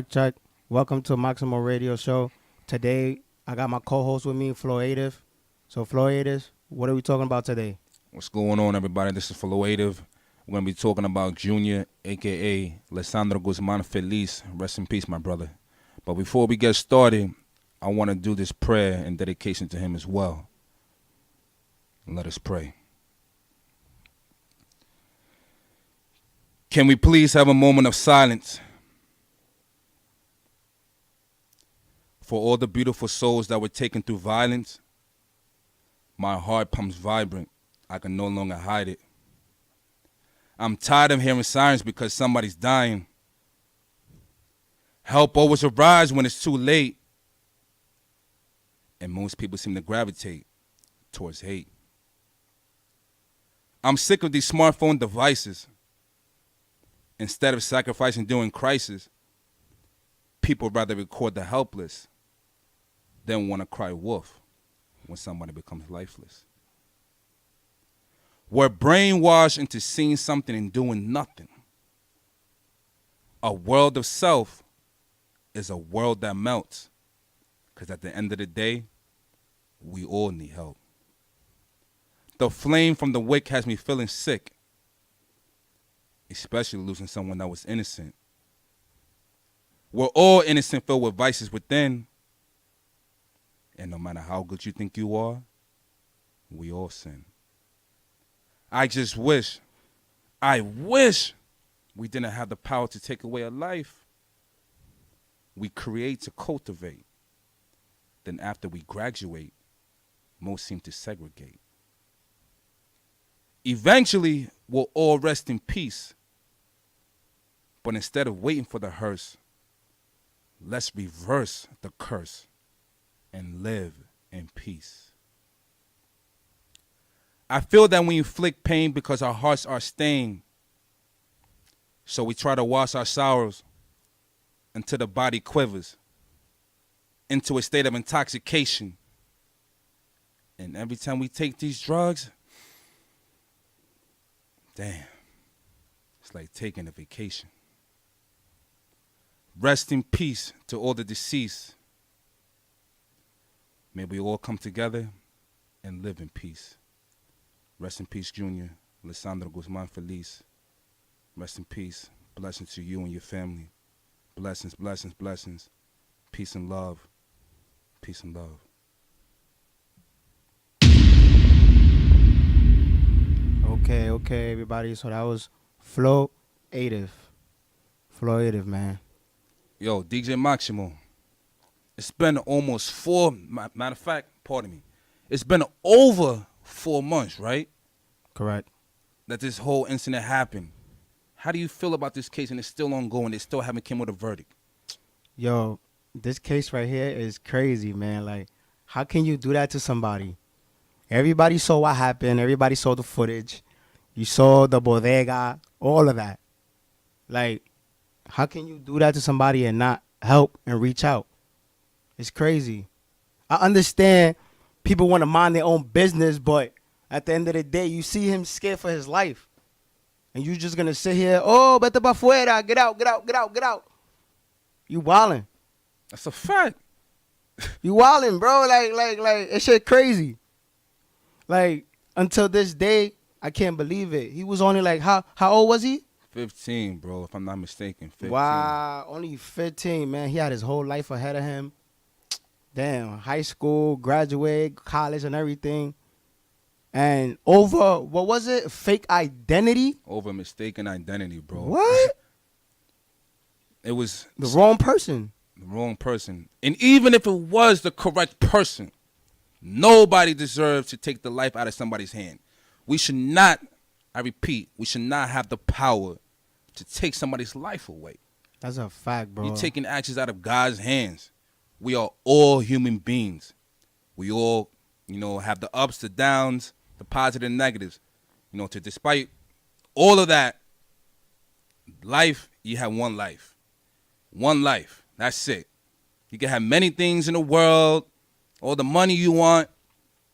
Check. Welcome to MaximoRadioShow. Today, I got my co-host with me, Floative. So, Floative, what are we talking about today? What's going on, everybody? This is Floative. We're going to be talking about Junior, a.k.a. Lesandro Guzman Feliz. Rest in peace, my brother. But before we get started, I want to do this prayer and dedication to him as well. Let us pray. Can we please have a moment of silence for all the beautiful souls that were taken through violence? My heart pumps vibrant. I can no longer hide it. I'm tired of hearing sirens because somebody's dying. Help always arrives when it's too late. And most people seem to gravitate towards hate. I'm sick of these smartphone devices. Instead of sacrificing during crisis, people rather record the helpless than want to cry wolf when somebody becomes lifeless. We're brainwashed into seeing something and doing nothing. A world of self is a world that melts, because at the end of the day, we all need help. The flame from the wick has me feeling sick, especially losing someone that was innocent. We're all innocent, filled with vices within. And no matter how good you think you are, we all sin. I wish we didn't have the power to take away a life. We create to cultivate. Then after we graduate, most seem to segregate. Eventually, we'll all rest in peace. But instead of waiting for the hearse, let's reverse the curse and live in peace. I feel that we inflict pain because our hearts are stained. So we try to wash our sorrows until the body quivers into a state of intoxication. And every time we take these drugs, damn, it's like taking a vacation. Rest in peace to all the deceased. May we all come together and live in peace. Rest in peace, Junior. Lesandro Guzman Feliz. Rest in peace. Blessings to you and your family. Blessings, blessings, blessings. Peace and love. Peace and love. Okay, everybody. So that was Floative, man. Yo, DJ Maximo. It's been almost matter of fact, pardon me. It's been over 4 months, right? Correct. That this whole incident happened. How do you feel about this case and it's still ongoing? They still haven't come with a verdict. Yo, this case right here is crazy, man. Like, how can you do that to somebody? Everybody saw what happened. Everybody saw the footage. You saw the bodega, all of that. Like, how can you do that to somebody and not help and reach out? It's crazy. I understand people want to mind their own business, but at the end of the day, you see him scared for his life. And you just going to sit here, oh, vete pa' afuera, get out. You wildin'. That's a fact. You wildin', bro. Like, it shit crazy. Like, until this day, I can't believe it. He was only like, how old was he? 15, bro, if I'm not mistaken. 15. Wow, only 15, man. He had his whole life ahead of him. Damn, high school, graduate, college, and everything. And over, what was it? Fake identity? Over mistaken identity, bro. What? It was The wrong person. the wrong person. And even if it was the correct person, nobody deserves to take the life out of somebody's hand. We should not, I repeat, we should not have the power to take somebody's life away. That's a fact, bro. You're taking actions out of God's hands. We are all human beings. We all, have the ups, the downs, the positive and negatives. Despite all of that, life, you have one life. One life. That's it. You can have many things in the world, all the money you want.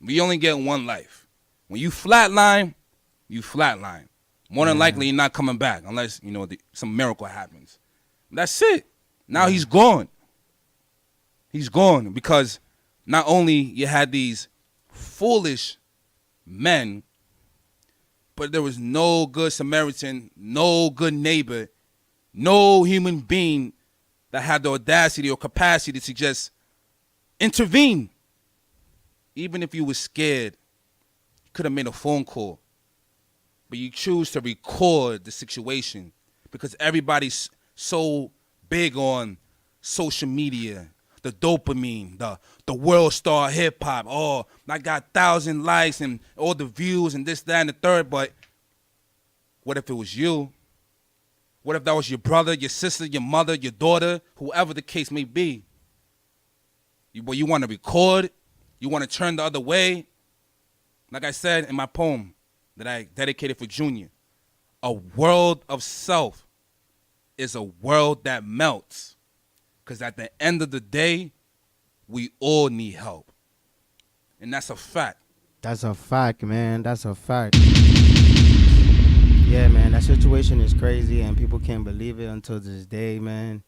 We only get one life. When you flatline, you flatline. More than likely, you're not coming back unless, some miracle happens. That's it. Now he's gone. He's gone because not only you had these foolish men, but there was no good Samaritan, no good neighbor, no human being that had the audacity or capacity to just intervene. Even if you were scared, you could have made a phone call. But you choose to record the situation because everybody's so big on social media, the dopamine, the world star hip hop. Oh, I got 1,000 likes and all the views and this, that, and the third. But what if it was you? What if that was your brother, your sister, your mother, your daughter, whoever the case may be? You want to record? You want to turn the other way? Like I said in my poem that I dedicated for Junior, a world of self is a world that melts. Because at the end of the day, we all need help. And that's a fact. That's a fact, man. That's a fact. Yeah, man. That situation is crazy, and people can't believe it until this day, man.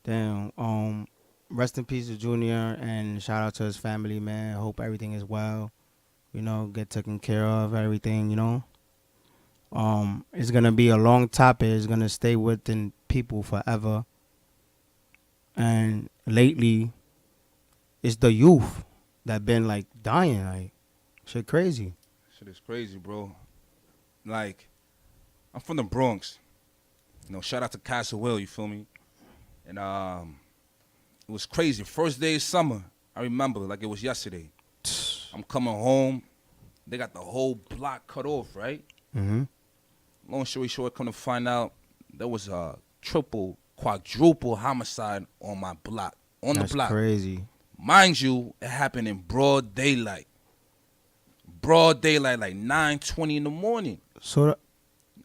Damn. Rest in peace to Junior, and shout out to his family, man. Hope everything is well. You know, get taken care of, everything, you know. It's gonna be a long topic. It's gonna stay within people forever. And lately, it's the youth that been like dying, like shit crazy. Shit is crazy, bro. Like, I'm from the Bronx. You know, shout out to Castle Will, you feel me? And it was crazy. First day of summer, I remember like it was yesterday. I'm coming home. They got the whole block cut off, right? Mm-hmm. Long story short, come to find out, there was a triple, quadruple homicide on my block. On That's the block. crazy. Mind you, it happened in broad daylight. Broad daylight, like 9:20 in the morning. So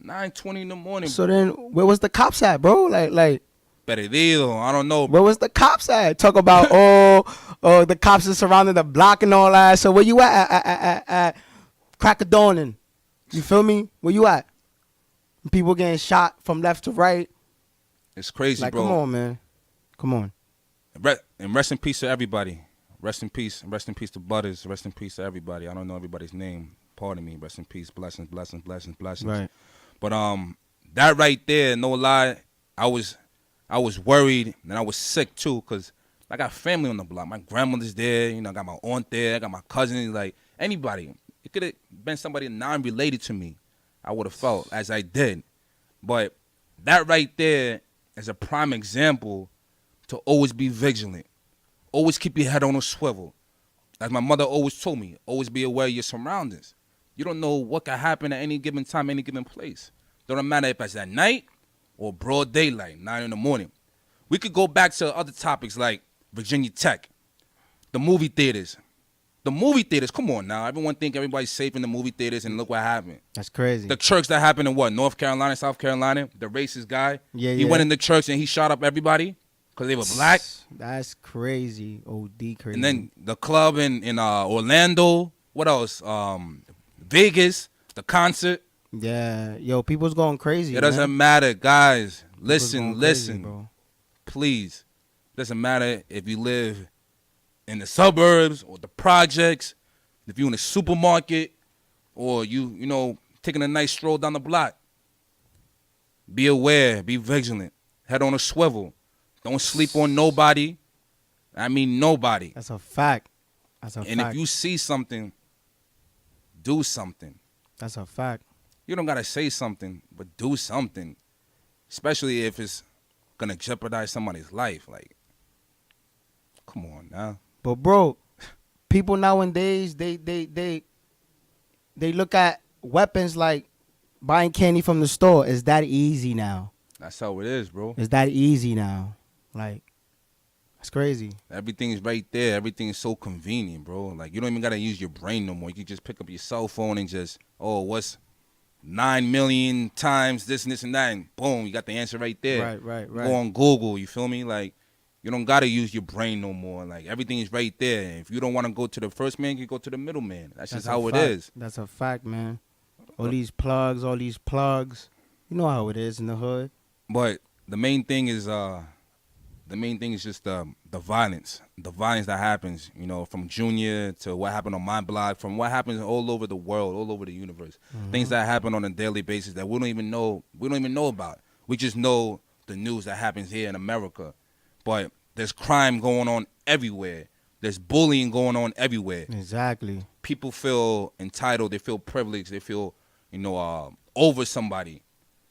9:20 in the morning. So then, where was the cops at, bro? Like. Perdido, I don't know. Where was the cops at? Talk about the cops are surrounding the block and all that. So where you at crack of dawning? You feel me? Where you at? People getting shot from left to right. It's crazy, like, bro. Come on, man. Come on. And rest in peace to everybody. Rest in peace. Rest in peace to Butters. Rest in peace to everybody. I don't know everybody's name. Pardon me. Rest in peace. Blessings, blessings, blessings, blessings. Right. But that right there, no lie, I was worried and I was sick too, cause I got family on the block. My grandmother's there, you know, I got my aunt there, I got my cousins, like anybody. It could have been somebody non-related to me. I would have felt as I did. But that right there is a prime example to always be vigilant. Always keep your head on a swivel. As my mother always told me, always be aware of your surroundings. You don't know what can happen at any given time, any given place. Don't matter if it's at night or broad daylight, 9 in the morning. We could go back to other topics like Virginia Tech, the movie theaters. The movie theaters, come on now. Everyone think everybody's safe in the movie theaters, and look what happened. That's crazy. The church that happened in what, North Carolina, South Carolina? The racist guy? He went in the church and he shot up everybody because they were black. That's crazy. OD crazy. And then the club in Orlando. What else? Vegas, the concert. Yeah. Yo, people's going crazy. It doesn't matter, guys. Listen. Crazy, bro. Please. Doesn't matter if you live in the suburbs or the projects, if you're in a supermarket or you know, taking a nice stroll down the block. Be aware, be vigilant, head on a swivel. Don't sleep on nobody. I mean nobody. That's a fact. That's a fact. And if you see something, do something. That's a fact. You don't gotta say something, but do something. Especially if it's gonna jeopardize somebody's life. Like, come on now. But bro, people nowadays they look at weapons like buying candy from the store. Is that easy now? That's how it is, bro. Is that easy now? Like, that's crazy. Everything is right there. Everything is so convenient, bro. Like, you don't even gotta use your brain no more. You can just pick up your cell phone and just, what's 9 million times this and this and that, and boom, you got the answer right there. Right. Go on Google, you feel me? Like, you don't gotta use your brain no more. Like, everything is right there. If you don't want to go to the first man, you go to the middle man. That's just how it is. That's a fact, man. All these plugs. You know how it is in the hood. But the main thing is, the main thing is just the violence that happens, from Junior to what happened on my block, from what happens all over the world, all over the universe. Things that happen on a daily basis that we don't even know about. We just know the news that happens here in America. But there's crime going on everywhere. There's bullying going on everywhere. Exactly. People feel entitled, they feel privileged, they feel, over somebody.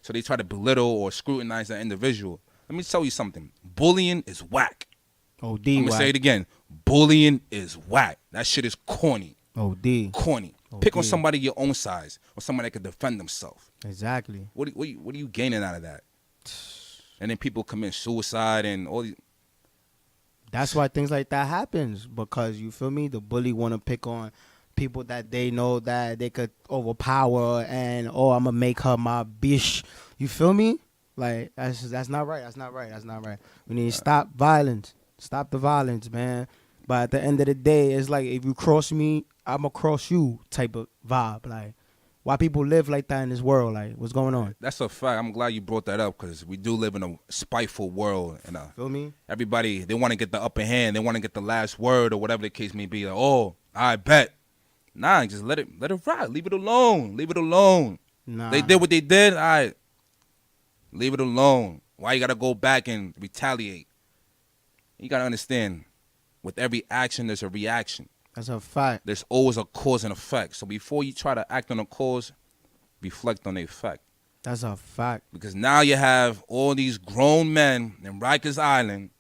So they try to belittle or scrutinize that individual. Let me tell you something. Bullying is whack. OD I'm going to say it again. Bullying is whack. That shit is corny. OD. Corny. Pick on somebody your own size or somebody that can defend themselves. Exactly. What are you gaining out of that? And then people commit suicide and all these. That's why things like that happens, because you feel me? The bully want to pick on people that they know that they could overpower, and I'm gonna make her my bitch. You feel me? Like that's not right. That's not right. We need to stop violence. Stop the violence, man. But at the end of the day, it's like if you cross me, I'ma cross you type of vibe. Like, why people live like that in this world? Like, what's going on? That's a fact. I'm glad you brought that up because we do live in a spiteful world. And feel me? everybody, they want to get the upper hand. They want to get the last word or whatever the case may be. Like, oh, I bet. Nah, just let it ride. Leave it alone. Nah. They did what they did. All right. Leave it alone. Why you got to go back and retaliate? You got to understand, with every action, there's a reaction. That's a fact. There's always a cause and effect. So before you try to act on a cause, reflect on the effect. That's a fact. Because now you have all these grown men in Rikers Island,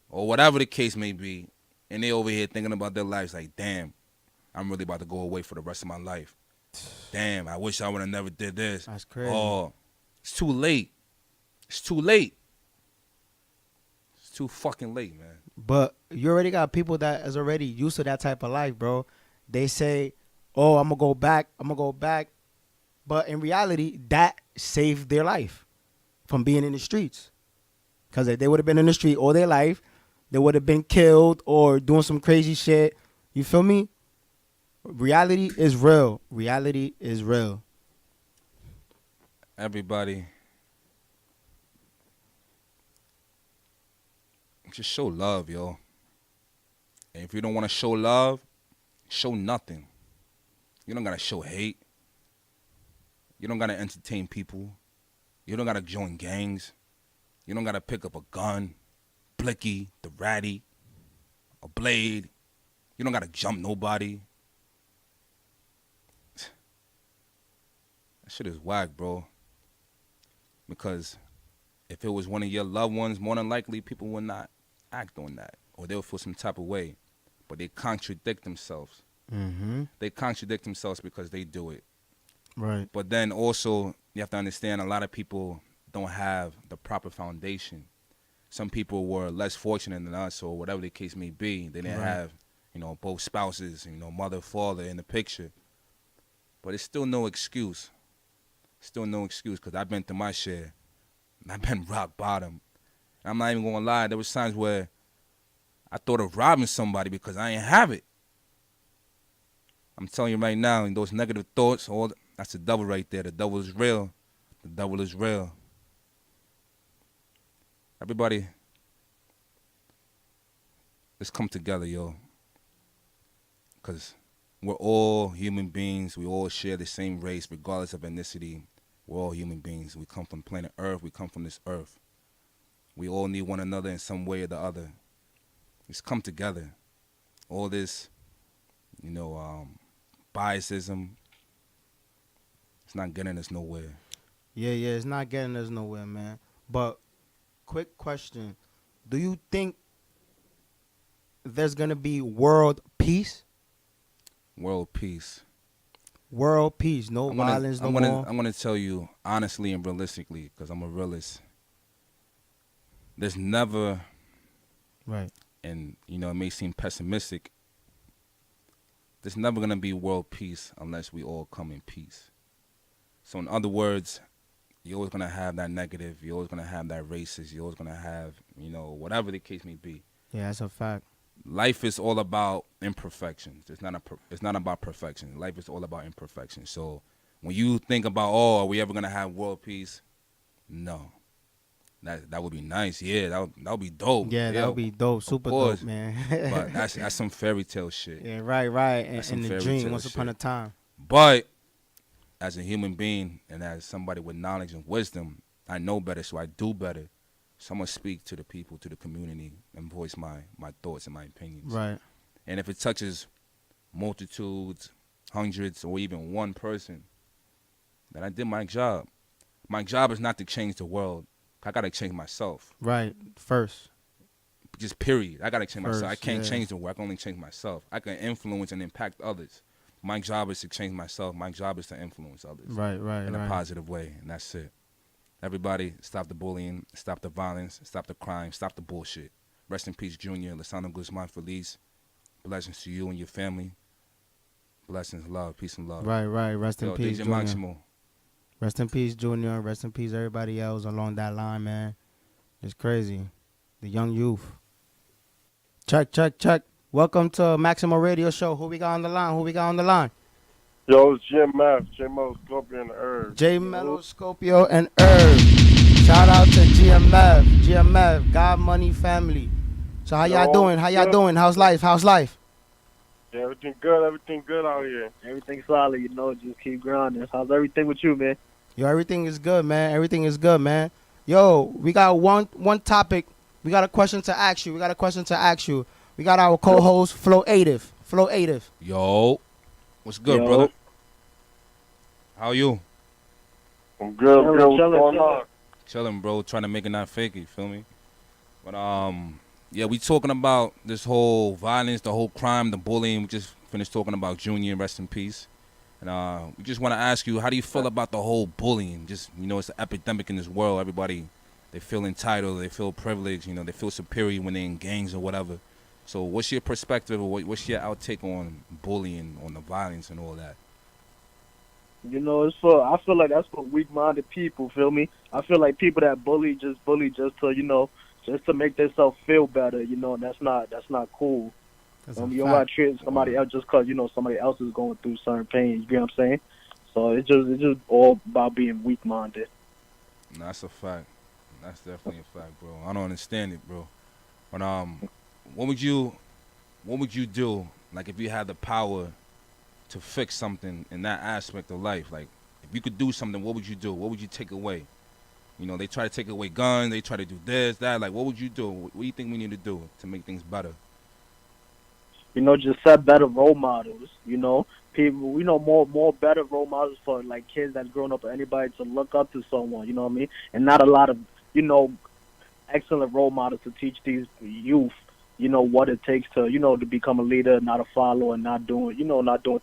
or whatever the case may be, and they over here thinking about their lives like, damn, I'm really about to go away for the rest of my life. Damn, I wish I would have never did this. That's crazy. Oh, it's too late. It's too late. It's too fucking late, man. But you already got people that is already used to that type of life, bro. They say, oh, I'm going to go back. But in reality, that saved their life from being in the streets. Because if they would have been in the street all their life, they would have been killed or doing some crazy shit. You feel me? Reality is real. Reality is real. Everybody, just show love, yo. And if you don't want to show love, show nothing. You don't got to show hate. You don't got to entertain people. You don't got to join gangs. You don't got to pick up a gun, blicky, the ratty, a blade. You don't got to jump nobody. That shit is whack, bro. Because if it was one of your loved ones, more than likely people would not act on that. Or they'll feel some type of way. But they contradict themselves. Mm-hmm. They contradict themselves because they do it. Right. But then also, you have to understand a lot of people don't have the proper foundation. Some people were less fortunate than us, or whatever the case may be. They didn't have, both spouses, mother, father in the picture. But it's still no excuse. Still no excuse, because I've been through my share. And I've been rock bottom. And I'm not even going to lie. There was times where I thought of robbing somebody because I ain't have it. I'm telling you right now, and those negative thoughts, that's the devil right there. The devil is real. The devil is real. Everybody, let's come together, yo. Because we're all human beings. We all share the same race, regardless of ethnicity. We're all human beings. We come from planet Earth. We come from this earth. We all need one another in some way or the other. Let's come together. All this, biasism, it's not getting us nowhere. Yeah, it's not getting us nowhere, man. But quick question. Do you think there's going to be world peace? World peace. World peace. No violence, no more. I'm going to tell you honestly and realistically, because I'm a realist. There's never, right, and, it may seem pessimistic, there's never going to be world peace unless we all come in peace. So in other words, you're always going to have that negative. You're always going to have that racist. You're always going to have, whatever the case may be. Yeah, that's a fact. Life is all about imperfections. It's not about perfection. Life is all about imperfection. So when you think about, are we ever going to have world peace? No. That would be nice. Yeah, that would be dope. Yeah, that Yeah, would be dope, of super dope, course. man. But that's some fairy tale shit. Yeah, right. That's some In the fairy dream, tale once upon shit. a time. But as a human being and as somebody with knowledge and wisdom, I know better, so I do better. So I'm gonna speak to the people, to the community, and voice my thoughts and my opinions. Right. And if it touches multitudes, hundreds, or even one person, then I did my job. My job is not to change the world. I gotta change myself. Right. First. Just period. I gotta change myself. I First, can't yeah. change the world. I can only change myself. I can influence and impact others. My job is to change myself. My job is to influence others Right. in a positive way, and that's it. Everybody, stop the bullying, stop the violence, stop the crime, stop the bullshit. Rest in peace, Junior. Lesandro Guzman, Feliz. Blessings to you and your family. Blessings, love, peace and love. Right. Rest in Yo, peace, DJ Junior. Maximo. Rest in peace, Junior. Rest in peace, everybody else along that line, man. It's crazy. The young youth. Check. Welcome to Maximo Radio Show. Who we got on the line? Yo, it's Jim Math, J-Mo, Scorpion, and Hurd. J Mello, Scorpio, and Hurd. Shout out to GMF, God Money Family. So how y'all doing? How's life? Yeah, everything good out here. Everything solid, just keep grinding. How's everything with you, man? Yo, everything is good, man. Yo, we got one topic. We got a question to ask you. We got our co-host, Floative. Yo, what's good, brother? How you? I'm good, Chilling, What's going on? Chilling, bro. Trying to make it not fake it, you feel me? But yeah, we talking about this whole violence, the whole crime, the bullying. We just finished talking about Junior, rest in peace. And we just want to ask you, how do you feel about the whole bullying? Just, it's an epidemic in this world. Everybody, they feel entitled, they feel privileged, they feel superior when they're in gangs or whatever. So what's your perspective, or what's your outtake on bullying, on the violence and all that? I feel like that's for weak-minded people, feel me? I feel like people that bully just to, just to make themselves feel better, and that's not cool. You don't want to treat somebody else just because, somebody else is going through certain pain, you get what I'm saying? So it's just all about being weak-minded. No, that's a fact. That's definitely a fact, bro. I don't understand it, bro. But what would you do, like, if you had the power to fix something in that aspect of life? Like, if you could do something, what would you do? What would you take away? They try to take away guns. They try to do this, that. Like, what would you do? What do you think we need to do to make things better? Just set better role models, people, more better role models for, like, kids that's grown up or anybody to look up to someone, you know what I mean? And not a lot of, excellent role models to teach these youth, what it takes to, to become a leader, not a follower, and not doing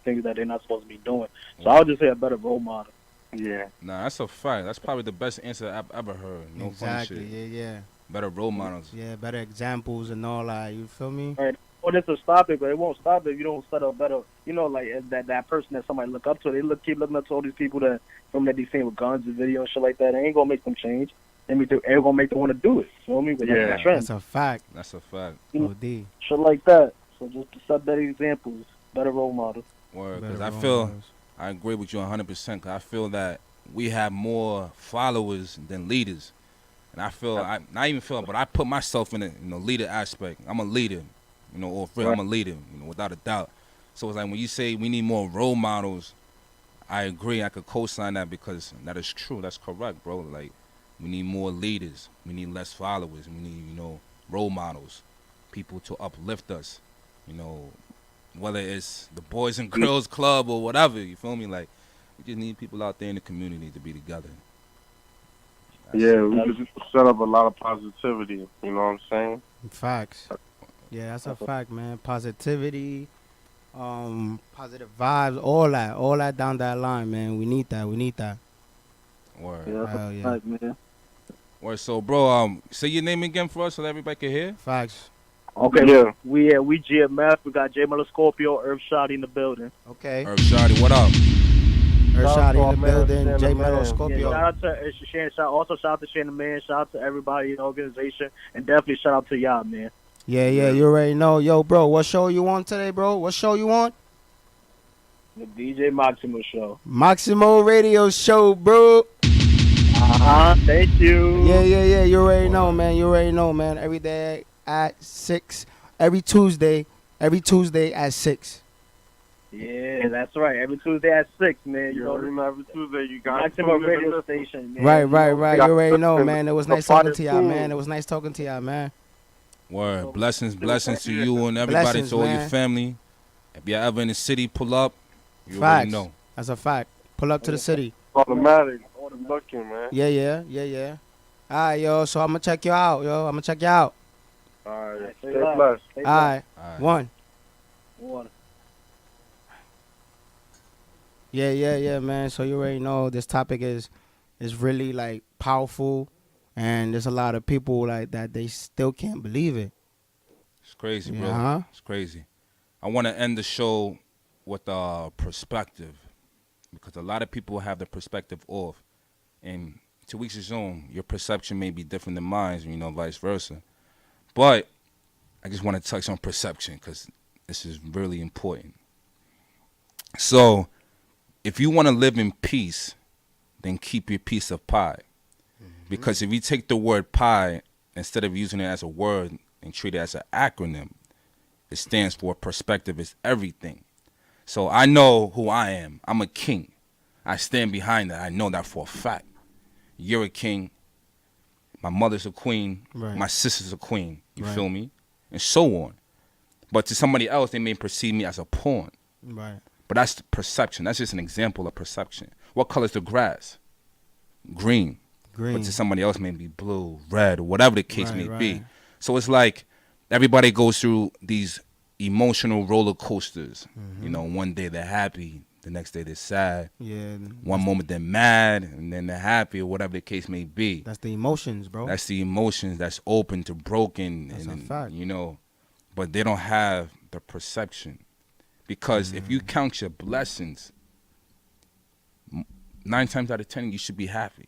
things that they're not supposed to be doing. So I would just say a better role model. Yeah. Nah, that's a fact. That's probably the best answer I've ever heard. No Exactly. funny shit. Yeah. Better role models. Yeah, better examples and all that. You feel me? Right. Or just to stop it, but it won't stop if you don't set up better, like that person that somebody look up to. Keep looking up to all these people that they seen with guns and video and shit like that. It ain't gonna make them change. It gonna make them want to do it. You know what I mean? But that's the trend. That's a fact. That's a fact. OD. Shit like that. So just to set better examples, better role models. Word. Better Because role models. I agree with you 100%. Because I feel that we have more followers than leaders. And I feel, but I put myself in the leader aspect. I'm a leader, or Right. I'm a leader, without a doubt. So it's like when you say we need more role models, I agree. I could co-sign that because that is true. That's correct, bro. Like, we need more leaders. We need less followers. We need, role models, people to uplift us, whether it's the Boys and Girls Club or whatever, you feel me? Like, we just need people out there in the community to be together. Yeah, we just set up a lot of positivity, you know what I'm saying? Facts. Yeah, that's a fact, man. Positivity, positive vibes, all that down that line, man. We need that. Word. Yeah, that's Hell a yeah. fact, man. Word. So, bro, say your name again for us so that everybody can hear. Facts. Okay, Yeah. we GMF. We got J Mello Scorpio, Earth Shotty in the building. Okay. Herb Shotty, what up? Shotty in the man, building. Shannon, J Mello man. Scorpio. Shout out to Shannon. Also shout out to Shannon, man. Shout out to everybody in the organization, and definitely shout out to y'all, man. Yeah, you already know. Yo, bro, what show you on today, bro? What show you on? The DJ Maximo Show. Maximo Radio Show, bro. Thank you. Yeah. You already know, Word. man. You already know, man. Every day at 6. Every Tuesday. Every Tuesday at 6. Yeah, that's right. Every Tuesday at 6, man. You You already know, know every Tuesday you got Maximum Radio Station, man. Right, You right, know, right. got You already know, listen, man. It was the nice talking fire to y'all, man. team. It was nice talking to y'all, man. Word. Blessings, blessings to Yeah. you and everybody, Blessings, to all your man. family. If you're ever in the city, pull up. You already Facts. know. That's a fact. Pull up to the city. Automatic. Looking, man. Yeah. All right, yo. So I'm gonna check you out, yo. I'm gonna check you out. All right. Stay Stay blessed. blessed. Stay All right. All right. One. One. Yeah, man. So you already know this topic is really like powerful, and there's a lot of people like that they still can't believe it. It's crazy, bro. Yeah. It's crazy. I want to end the show with perspective, because a lot of people have the perspective off. And to each his own, your perception may be different than mine, you know, vice versa. But I just want to touch on perception because this is really important. So, if you want to live in peace, then keep your piece of pie. Because if you take the word pie, instead of using it as a word and treat it as an acronym, it stands for perspective is everything. So I know who I am. I'm a king. I stand behind that. I know that for a fact. You're a king. My mother's a queen. Right. My sister's a queen. You Right. feel me? And so on. But to somebody else, they may perceive me as a pawn. Right. But that's the perception. That's just an example of perception. What color is the grass? Green. Green. But to somebody else, may be blue, red, or whatever the case may be. Right. So it's like everybody goes through these emotional roller coasters. You know, one day they're happy, the next day they're sad. Yeah. One moment they're mad, and then they're happy, or whatever the case may be. That's the emotions, bro. That's the emotions that's open to broken. That's a and fact. You know, but they don't have the perception. Because if you count your blessings, 9 times out of 10, you should be happy.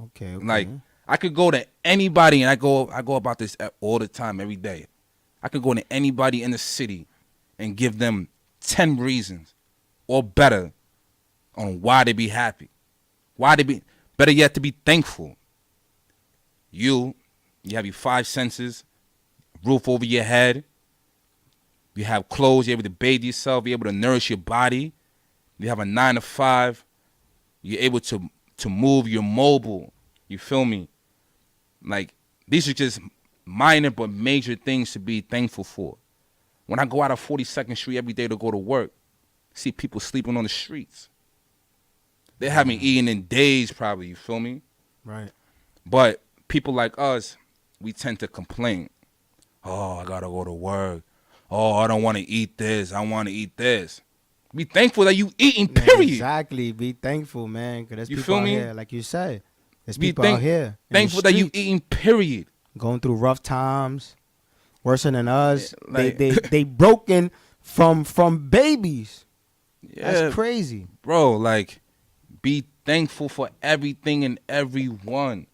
Okay. Like, I could go to anybody, and I go about this all the time, every day. I could go to anybody in the city and give them 10 reasons or better on why they be happy. Why they be, better yet, to be thankful. You have your 5 senses, roof over your head. You have clothes, you're able to bathe yourself, you're able to nourish your body. You have a 9 to 5. You're able to move, you're mobile. You feel me? Like, these are just minor but major things to be thankful for. When I go out of 42nd Street every day to go to work, see people sleeping on the streets. They haven't eaten in days probably, you feel me? Right. But people like us, we tend to complain. Oh, I gotta go to work. Oh, I don't want to eat this. I want to eat this. Be thankful that you eating, period. Exactly. Be thankful, man. Because there's You people feel out me? here, like you said. There's Be people out here. in the Thankful that you streets, eating, period. going through rough times, worse than us. Yeah, like- they broken from babies. Yeah, That's crazy. bro. Like, be thankful for everything and everyone,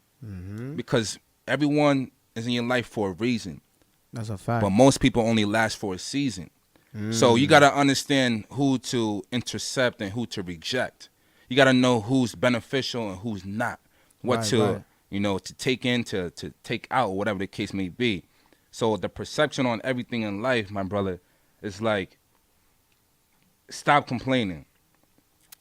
because everyone is in your life for a reason. That's a fact. But most people only last for a season. So you gotta understand who to intercept and who to reject. You gotta know who's beneficial and who's not. What Right, to right. to take in, to take out, whatever the case may be. So the perception on everything in life, my brother, is like, stop complaining.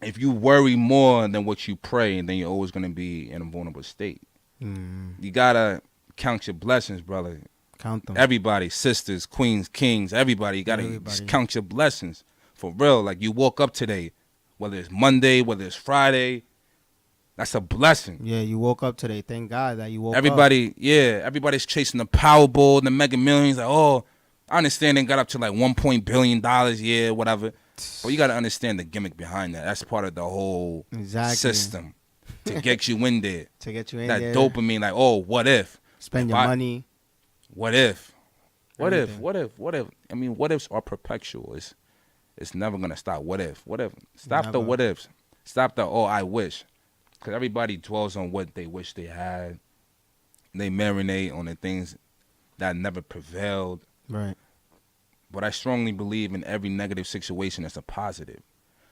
If you worry more than what you pray, then you're always gonna be in a vulnerable state. You gotta count your blessings, brother. Count them. Everybody, sisters, queens, kings, everybody, you gotta Everybody. just count your blessings. For real. Like, you woke up today, whether it's Monday, whether it's Friday, that's a blessing. Yeah, you woke up today. Thank God that you woke up. Everybody's chasing the Powerball, the Mega Millions. Like, oh, I understand they got up to like $1 billion, yeah, whatever. But you gotta understand the gimmick behind that. That's part of the whole Exactly. system to get you in there. To get you in That there. dopamine, like, oh, what if? Spend If your I- money. What if? What if? Everything. What if? I mean, what ifs are perpetual. It's never gonna stop. What if? What if? Stop the Never. what ifs. Stop the, oh, I wish. Because everybody dwells on what they wish they had. They marinate on the things that never prevailed. Right. But I strongly believe in every negative situation as a positive.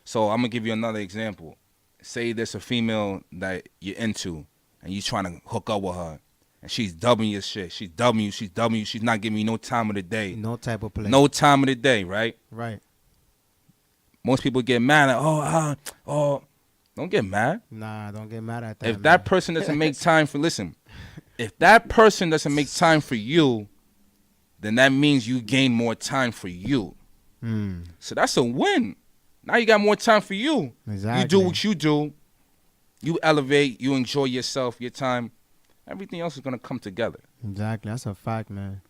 So I'm gonna give you another example. say there's a female that you're into and you trying to hook up with her, and she's dubbing your shit. She's dubbing you. She's dubbing you. She's not giving you no time of the day. No type of play. No time of the day, right? Right. Most people get mad at, don't get mad. Nah, don't get mad at that. If that person doesn't make time for, listen, if that person doesn't make time for you, then that means you gain more time for you. So that's a win. Now you got more time for you. Exactly. You do what you do. You elevate. You enjoy yourself, your time. Everything else is going to come together. Exactly. That's a fact, man.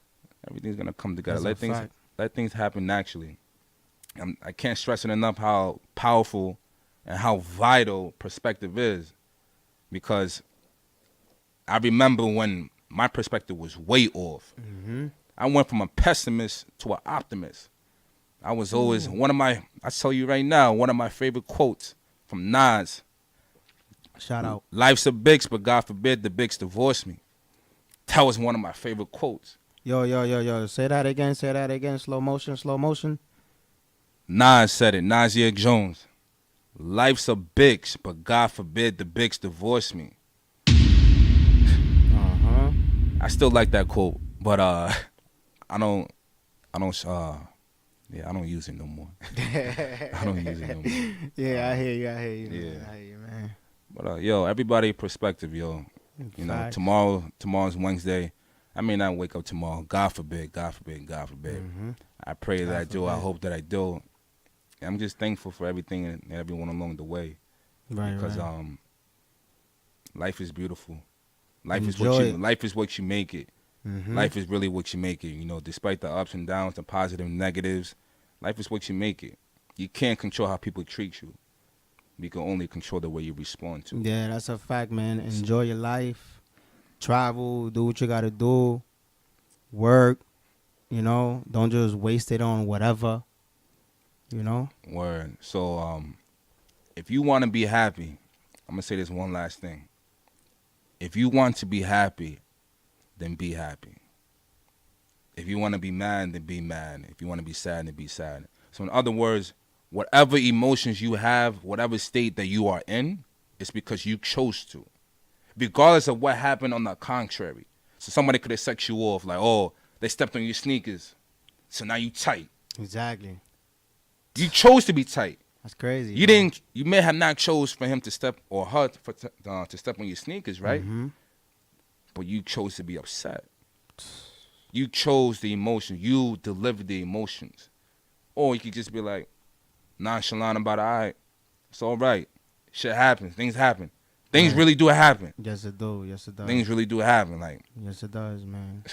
Everything's going to come together. That's a fact. Let things happen naturally. I can't stress it enough how powerful and how vital perspective is, because I remember when my perspective was way off. I went from a pessimist to an optimist. I was always I tell you right now, one of my favorite quotes from Nas. Shout out. Life's a bitch, but God forbid the bitch divorce me. That was one of my favorite quotes. Yo. Say that again. Slow motion. Nas said it. Nasir Jones. Life's a bitch, but God forbid the bitch divorce me. I still like that quote, but I don't use it no more. I don't use it no more. Yeah, I hear you. Yeah. I hear you, man. But yo, everybody perspective, yo. You know, tomorrow's Wednesday. I may not wake up tomorrow. God forbid. I pray that I do. I hope that I do. I'm just thankful for everything and everyone along the way. Right. Because life is beautiful. Life is what you make it. Life is really what you make it. You know, despite the ups and downs, the positive and negatives, life is what you make it. You can't control how people treat you. You can only control the way you respond to. Yeah, that's a fact, man. Enjoy your life. Travel. Do what you got to do. Work. You know, don't just waste it on whatever. You know? Word. So, if you want to be happy, I'm going to say this one last thing. If you want to be happy, then be happy. If you want to be mad, then be mad. If you want to be sad, then be sad. So in other words, whatever emotions you have, whatever state that you are in, it's because you chose to. Regardless of what happened on the contrary. So somebody could have set you off like, oh, they stepped on your sneakers, so now you tight. Exactly. You chose to be tight. That's crazy. You may have not chose for him to step or her to step on your sneakers, right? But you chose to be upset. You chose the emotion. You delivered the emotions. Or you could just be like, nonchalant about it. All right, it's all right. Shit happens. Things happen. Things really do happen. Yes, it do. Yes, it does. Things really do happen. Like, yes, it does, man.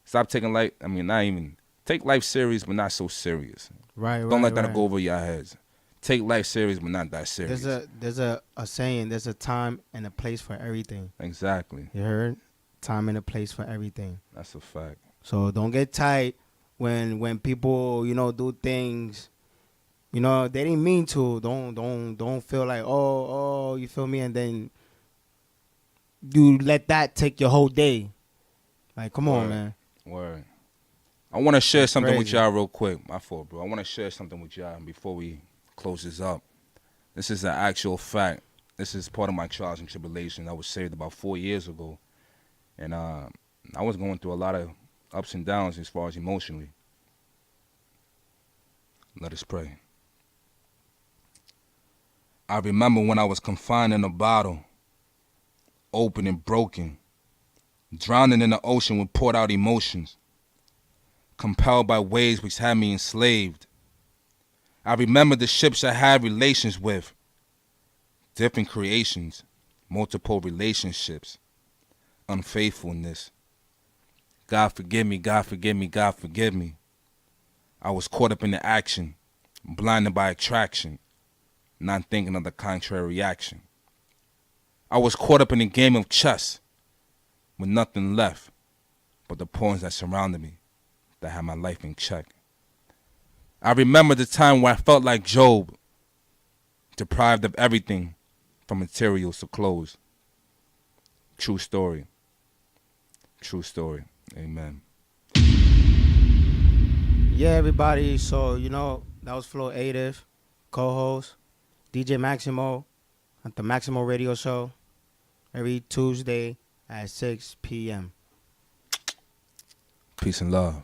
stop taking life. I mean, not even take life serious, but not so serious. Right. Don't let that go over your heads. Take life serious, but not that serious. There's a saying. There's a time and a place for everything. Exactly. You heard? Time and a place for everything. That's a fact. So don't get tight when people, you know, do things, you know, they didn't mean to. Don't feel like, oh, you feel me? And then you let that take your whole day. Like, come on, man. Word. I want to share something with crazy. y'all real quick. My fault, bro. I want to share something with y'all before we close this up. This is an actual fact. This is part of my trials and tribulations. I was saved about 4 years ago. And I was going through a lot of ups and downs as far as emotionally. Let us pray. I remember when I was confined in a bottle, open and broken, drowning in the ocean with poured out emotions, compelled by waves which had me enslaved. I remember the ships I had relations with, different creations, multiple relationships, unfaithfulness. God forgive me, God forgive me, God forgive me. I was caught up in the action, blinded by attraction, not thinking of the contrary reaction. I was caught up in the game of chess, with nothing left but the pawns that surrounded me, that had my life in check. I remember the time where I felt like Job, deprived of everything from materials to clothes. True story. True story. Amen. Yeah, everybody. So, you know, that was Flo Ative, co-host, DJ Maximo. at the Maximo Radio Show every Tuesday at 6 p.m. Peace and love.